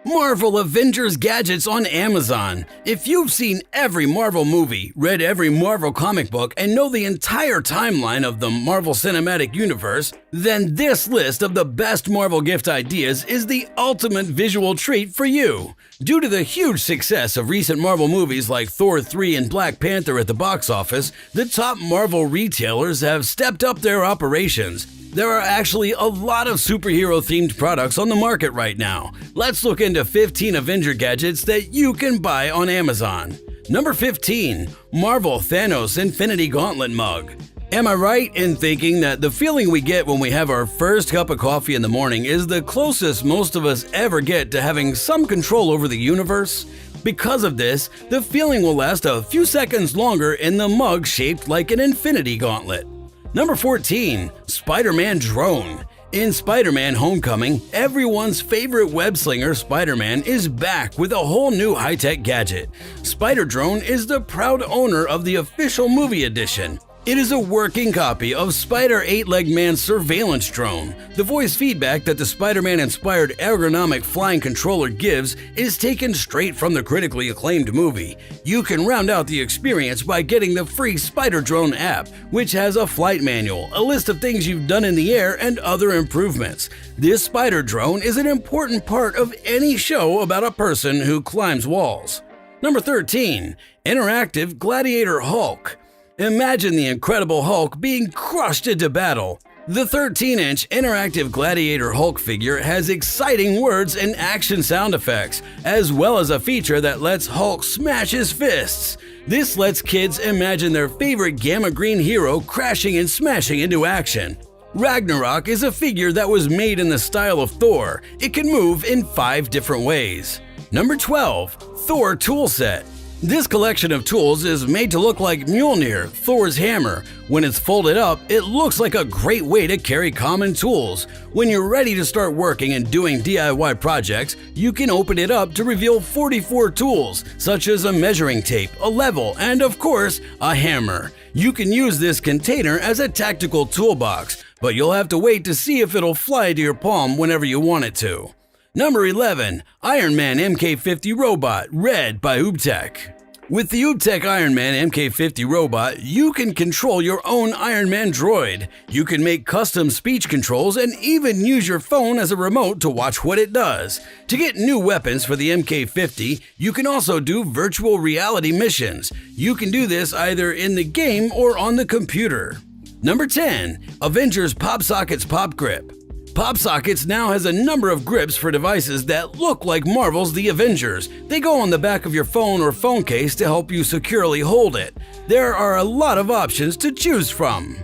Marvel Avengers Gadgets on Amazon. If you've seen every Marvel movie, read every Marvel comic book, and know the entire timeline of the Marvel Cinematic Universe, then this list of the best Marvel gift ideas is the ultimate visual treat for you. Due to the huge success of recent Marvel movies like Thor 3 and Black Panther at the box office, the top Marvel retailers have stepped up their operations. There are actually a lot of superhero-themed products on the market right now. Let's look into 15 Avenger gadgets that you can buy on Amazon. Number 15. Marvel Thanos Infinity Gauntlet Mug. Am I right in thinking that the feeling we get when we have our first cup of coffee in the morning is the closest most of us ever get to having some control over the universe? Because of this, the feeling will last a few seconds longer in the mug shaped like an infinity gauntlet. Number 14. Spiderman Drone. In Spider-Man Homecoming, everyone's favorite web-slinger Spider-Man is back with a whole new high-tech gadget. Spider Drone is the proud owner of the official movie edition. It is a working copy of Spider 8-Leg Man's surveillance drone. The voice feedback that the Spider-Man-inspired ergonomic flying controller gives is taken straight from the critically acclaimed movie. You can round out the experience by getting the free Spider Drone app, which has a flight manual, a list of things you've done in the air, and other improvements. This Spider Drone is an important part of any show about a person who climbs walls. Number 13. Interactive Gladiator Hulk. Imagine the Incredible Hulk being crushed into battle. The 13-inch interactive Gladiator Hulk figure has exciting words and action sound effects, as well as a feature that lets Hulk smash his fists. This lets kids imagine their favorite gamma green hero crashing and smashing into action. Ragnarok is a figure that was made in the style of Thor. It can move in 5 different ways. Number 12. Thor Tool Set. This collection of tools is made to look like Mjolnir, Thor's hammer. When it's folded up, it looks like a great way to carry common tools. When you're ready to start working and doing DIY projects, you can open it up to reveal 44 tools, such as a measuring tape, a level, and of course, a hammer. You can use this container as a tactical toolbox, but you'll have to wait to see if it'll fly to your palm whenever you want it to. Number 11. Iron Man MK50 Robot, Red by UBTECH. With the UBTECH Iron Man MK50 robot, you can control your own Iron Man droid. You can make custom speech controls and even use your phone as a remote to watch what it does. To get new weapons for the MK50, you can also do virtual reality missions. You can do this either in the game or on the computer. Number 10. Avengers PopSockets PopGrip. PopSockets now has a number of grips for devices that look like Marvel's The Avengers. They go on the back of your phone or phone case to help you securely hold it. There are a lot of options to choose from.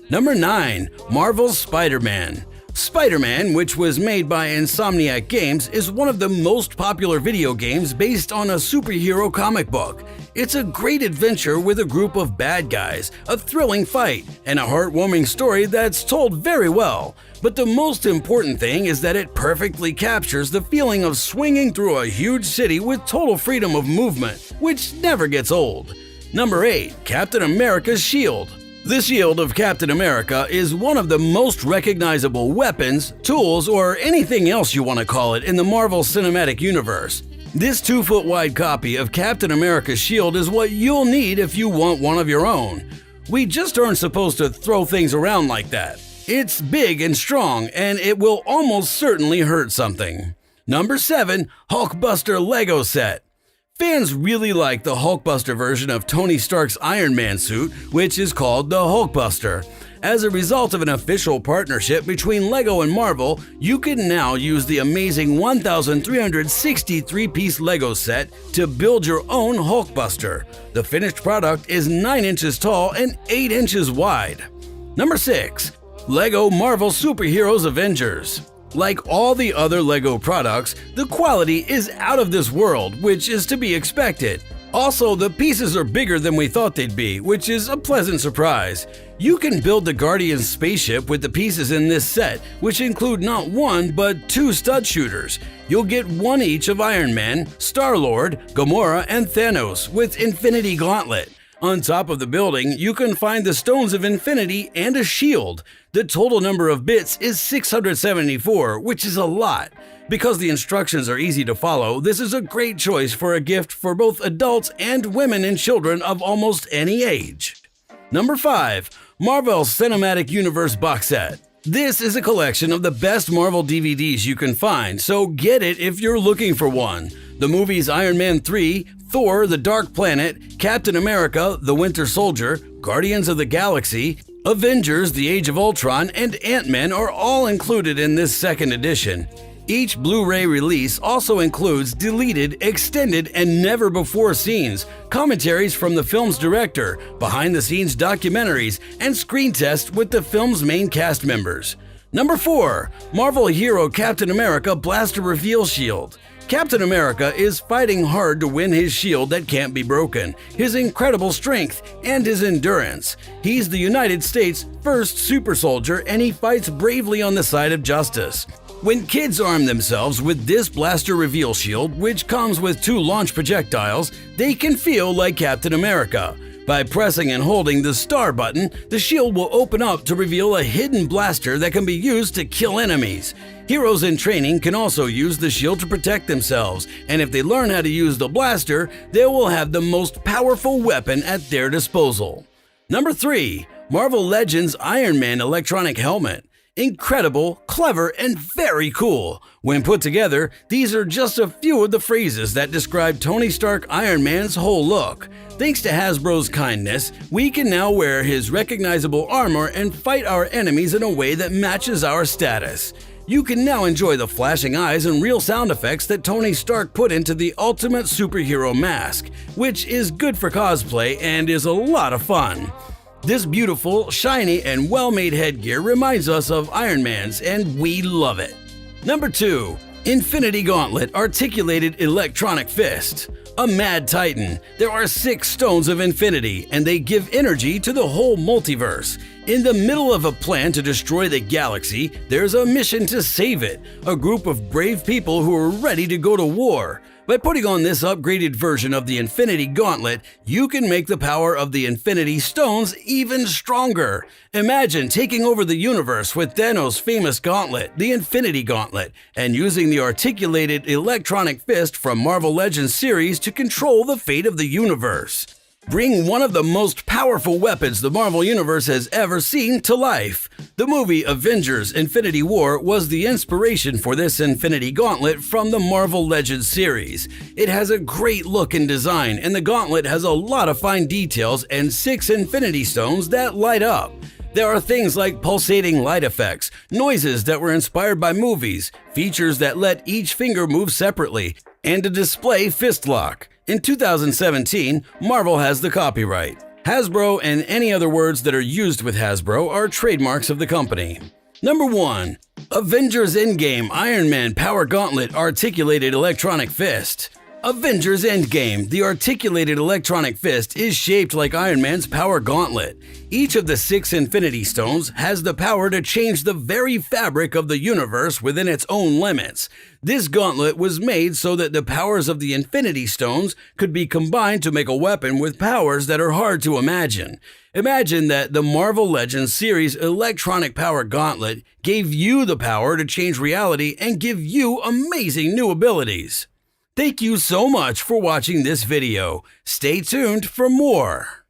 Number 9. Marvel's Spider-Man. Spider-Man, which was made by Insomniac Games, is one of the most popular video games based on a superhero comic book. It's a great adventure with a group of bad guys, a thrilling fight, and a heartwarming story that's told very well. But the most important thing is that it perfectly captures the feeling of swinging through a huge city with total freedom of movement, which never gets old. Number 8. Captain America's Shield. The shield of Captain America is one of the most recognizable weapons, tools, or anything else you want to call it in the Marvel Cinematic Universe. This 2-foot wide copy of Captain America's shield is what you'll need if you want one of your own. We just aren't supposed to throw things around like that. It's big and strong, and it will almost certainly hurt something. Number 7. Hulkbuster Lego Set. Fans really like the Hulkbuster version of Tony Stark's Iron Man suit, which is called the Hulkbuster. As a result of an official partnership between LEGO and Marvel, you can now use the amazing 1,363-piece LEGO set to build your own Hulkbuster. The finished product is 9 inches tall and 8 inches wide. Number 6. LEGO Marvel Superheroes Avengers. Like all the other LEGO products, the quality is out of this world, which is to be expected. Also, the pieces are bigger than we thought they'd be, which is a pleasant surprise. You can build the Guardian's spaceship with the pieces in this set, which include not 1 but 2 stud shooters. You'll get 1 each of Iron Man, Star-Lord, Gamora, and Thanos with Infinity Gauntlet. On top of the building, you can find the Stones of Infinity and a shield. The total number of bits is 674, which is a lot. Because the instructions are easy to follow, this is a great choice for a gift for both adults and women and children of almost any age. Number 5. Marvel Cinematic Universe Box Set. This is a collection of the best Marvel DVDs you can find, so get it if you're looking for one. The movies Iron Man 3, Thor: The Dark Planet, Captain America: The Winter Soldier, Guardians of the Galaxy, Avengers: The Age of Ultron, and Ant-Man are all included in this second edition. Each Blu-ray release also includes deleted, extended, and never-before scenes, commentaries from the film's director, behind-the-scenes documentaries, and screen tests with the film's main cast members. Number 4. Marvel Hero Captain America Blaster Reveal Shield. Captain America is fighting hard to win his shield that can't be broken, his incredible strength, and his endurance. He's the United States' first super soldier, and he fights bravely on the side of justice. When kids arm themselves with this blaster reveal shield, which comes with 2 launch projectiles, they can feel like Captain America. By pressing and holding the star button, the shield will open up to reveal a hidden blaster that can be used to kill enemies. Heroes in training can also use the shield to protect themselves, and if they learn how to use the blaster, they will have the most powerful weapon at their disposal. Number 3. Marvel Legends Iron Man Electronic Helmet. Incredible, clever, and very cool. When put together, these are just a few of the phrases that describe Tony Stark Iron Man's whole look. Thanks to Hasbro's kindness, we can now wear his recognizable armor and fight our enemies in a way that matches our status. You can now enjoy the flashing eyes and real sound effects that Tony Stark put into the ultimate superhero mask, which is good for cosplay and is a lot of fun. This beautiful, shiny, and well-made headgear reminds us of Iron Man's, and we love it. Number 2. Infinity Gauntlet Articulated Electronic Fist. A mad titan. There are 6 stones of infinity, and they give energy to the whole multiverse. In the middle of a plan to destroy the galaxy, there's a mission to save it. A group of brave people who are ready to go to war. By putting on this upgraded version of the Infinity Gauntlet, you can make the power of the Infinity Stones even stronger. Imagine taking over the universe with Thanos' famous gauntlet, the Infinity Gauntlet, and using the articulated electronic fist from Marvel Legends series to control the fate of the universe. Bring one of the most powerful weapons the Marvel Universe has ever seen to life. The movie Avengers Infinity War was the inspiration for this Infinity Gauntlet from the Marvel Legends series. It has a great look and design, and the gauntlet has a lot of fine details and 6 Infinity Stones that light up. There are things like pulsating light effects, noises that were inspired by movies, features that let each finger move separately, and a display fist lock. In 2017, Marvel has the copyright. Hasbro and any other words that are used with Hasbro are trademarks of the company. Number 1. Avengers Endgame Iron Man Power Gauntlet Articulated Electronic Fist. Avengers Endgame, the articulated electronic fist, is shaped like Iron Man's power gauntlet. Each of the 6 Infinity Stones has the power to change the very fabric of the universe within its own limits. This gauntlet was made so that the powers of the Infinity Stones could be combined to make a weapon with powers that are hard to imagine. Imagine that the Marvel Legends series Electronic Power Gauntlet gave you the power to change reality and give you amazing new abilities. Thank you so much for watching this video. Stay tuned for more.